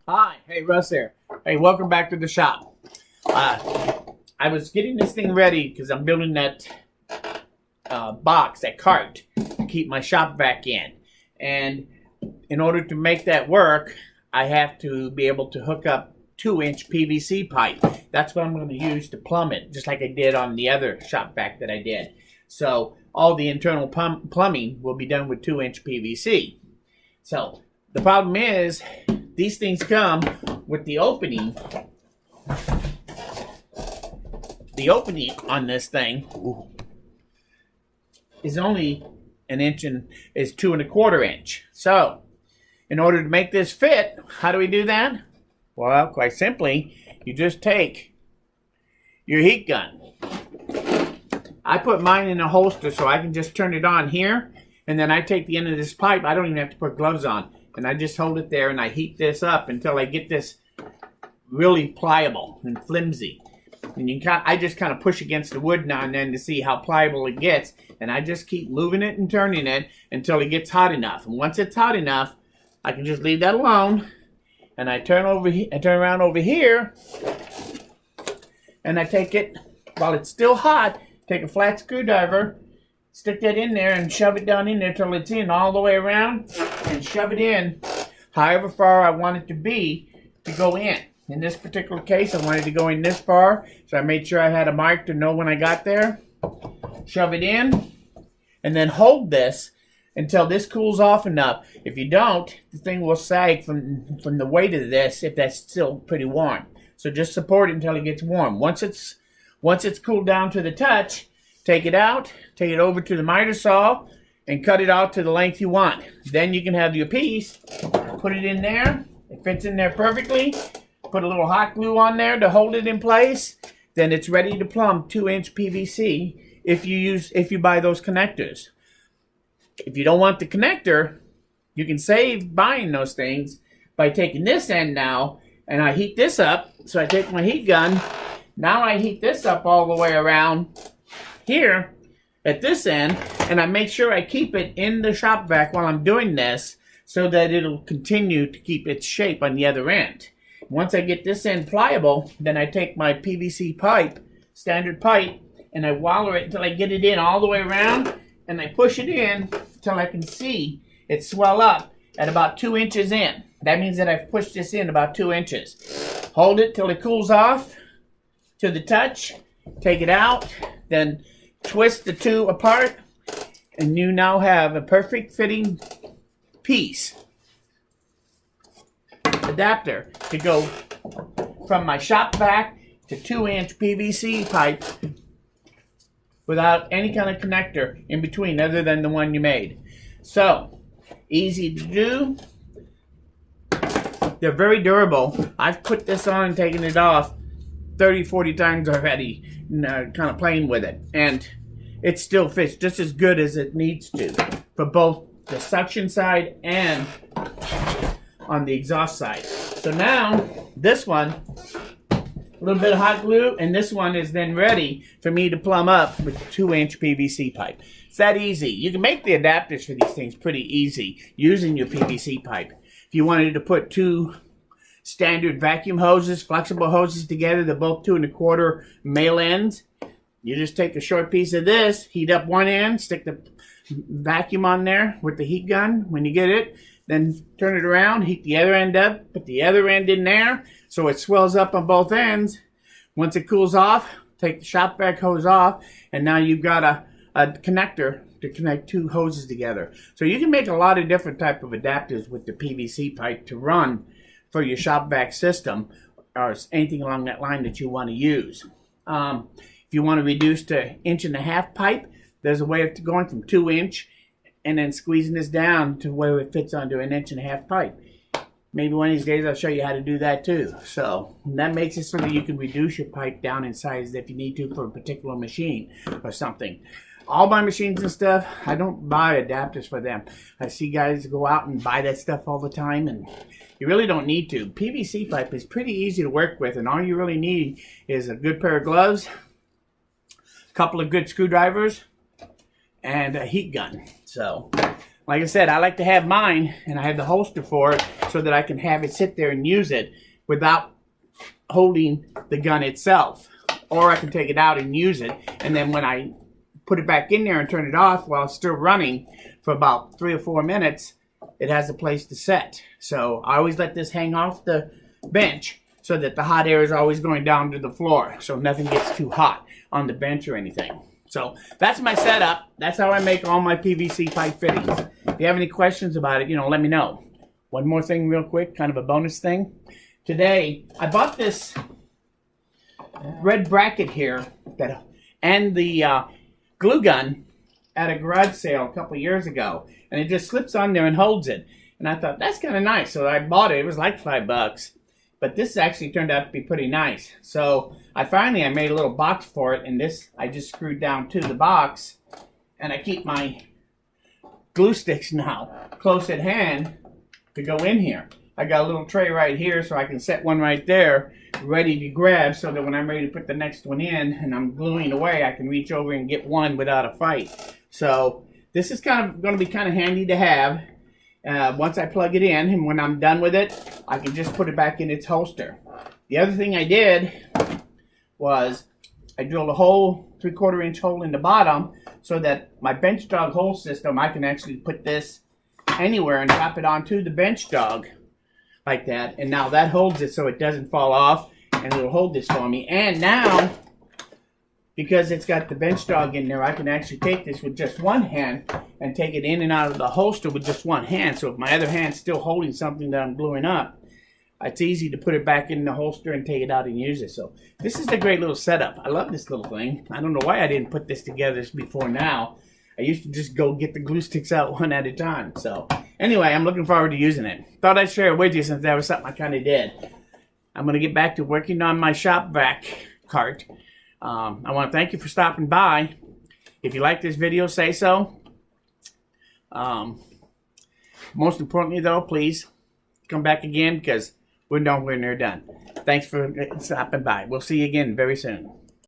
Hi, hey Russ here. Hey, welcome back to the shop. I was getting this thing ready because I'm building that box, that cart, to keep my shop vac in. And in order to make that work, I have to be able to hook up 2-inch PVC pipe. That's what I'm going to use to plumb it, just like I did on the other shop vac that I did. So all the internal plumbing will be done with 2-inch PVC. So the problem is, these things come with the opening. The opening on this thing is only an inch and is 2 1/4 inch. So, in order to make this fit, how do we do that? Well, quite simply, you just take your heat gun. I put mine in a holster so I can just turn it on here, and then I take the end of this pipe. I don't even have to put gloves on. And I just hold it there and I heat this up until I get this really pliable and flimsy. And I just kind of push against the wood now and then to see how pliable it gets. And I just keep moving it and turning it until it gets hot enough. And once it's hot enough, I can just leave that alone. And I turn around over here, and I take it while it's still hot. Take a flat screwdriver. Stick that in there and shove it down in there till it's in all the way around, and shove it in however far I want it to be to go in. In this particular case, I wanted to go in this far, so I made sure I had a mark to know when I got there. Shove it in, and then hold this until this cools off enough. If you don't, the thing will sag from the weight of this if that's still pretty warm. So just support it until it gets warm. Once it's cooled down to the touch, take it out, take it over to the miter saw, and cut it out to the length you want. Then you can have your piece, put it in there, it fits in there perfectly, put a little hot glue on there to hold it in place, then it's ready to plumb 2-inch PVC if you buy those connectors. If you don't want the connector, you can save buying those things by taking this end now, and I heat this up. So I take my heat gun, now I heat this up all the way around here at this end, and I make sure I keep it in the shop vac while I'm doing this so that it'll continue to keep its shape on the other end. Once I get this end pliable, then I take my PVC pipe, standard pipe, and I waller it until I get it in all the way around, and I push it in until I can see it swell up at about 2 inches in. That means that I've pushed this in about 2 inches. Hold it till it cools off to the touch, take it out, then twist the two apart, and you now have a perfect fitting piece adapter to go from my shop vac to 2-inch PVC pipe without any kind of connector in between other than the one you made. So, easy to do. They're very durable. I've put this on and taken it off 30, 40 times already, kind of playing with it, and it still fits just as good as it needs to for both the suction side and on the exhaust side. So now this one, a little bit of hot glue, and this one is then ready for me to plumb up with 2-inch PVC pipe. It's that easy. You can make the adapters for these things pretty easy using your PVC pipe. If you wanted to put two standard vacuum hoses, flexible hoses together, they're both 2 1/4 male ends. You just take a short piece of this, heat up one end, stick the vacuum on there with the heat gun when you get it, then turn it around, heat the other end up, put the other end in there so it swells up on both ends. Once it cools off, take the shop vac hose off, and now you've got a connector to connect two hoses together. So you can make a lot of different type of adapters with the PVC pipe to run for your shop vac system or anything along that line that you want to use. If you want to reduce to 1.5 inch pipe, there's a way of going from 2-inch and then squeezing this down to where it fits onto 1.5 inch pipe. Maybe one of these days I'll show you how to do that too. So that makes it so that you can reduce your pipe down in size if you need to for a particular machine or something. All my machines and stuff, I don't buy adapters for them. I see guys go out and buy that stuff all the time, and you really don't need to. PVC pipe is pretty easy to work with, and all you really need is a good pair of gloves, a couple of good screwdrivers, and a heat gun. So Like I said, I like to have mine, and I have the holster for it so that I can have it sit there and use it without holding the gun itself. Or I can take it out and use it, and then when I put it back in there and turn it off while it's still running for about 3 or 4 minutes, it has a place to set. So I always let this hang off the bench so that the hot air is always going down to the floor, so nothing gets too hot on the bench or anything. So that's my setup. That's how I make all my PVC pipe fittings. If you have any questions about it, let me know. One more thing real quick, kind of a bonus thing. Today, I bought this red bracket here and the glue gun at a garage sale a couple years ago, and it just slips on there and holds it. And I thought, that's kind of nice, so I bought it. It was like $5, but this actually turned out to be pretty nice. So I made a little box for it, and this I just screwed down to the box, and I keep my glue sticks now close at hand to go in here. I got a little tray right here, so I can set one right there ready to grab, so that when I'm ready to put the next one in and I'm gluing away, I can reach over and get one without a fight. So this is going to be kind of handy to have once I plug it in, and when I'm done with it, I can just put it back in its holster. The other thing I did was I drilled a hole, 3/4 inch hole in the bottom, so that my bench dog hole system, I can actually put this anywhere and drop it onto the bench dog like that, and now that holds it so it doesn't fall off, and it'll hold this for me. And now, because it's got the bench dog in there, I can actually take this with just one hand and take it in and out of the holster with just one hand. So if my other hand's still holding something that I'm gluing up, it's easy to put it back in the holster and take it out and use it. So this is a great little setup. I love this little thing. I don't know why I didn't put this together before now. I used to just go get the glue sticks out one at a time. So anyway, I'm looking forward to using it. Thought I'd share it with you since that was something I kind of did. I'm going to get back to working on my shop vac cart. I want to thank you for stopping by. If you like this video, say so. Most importantly, though, please come back again, because we're nowhere near done. Thanks for stopping by. We'll see you again very soon.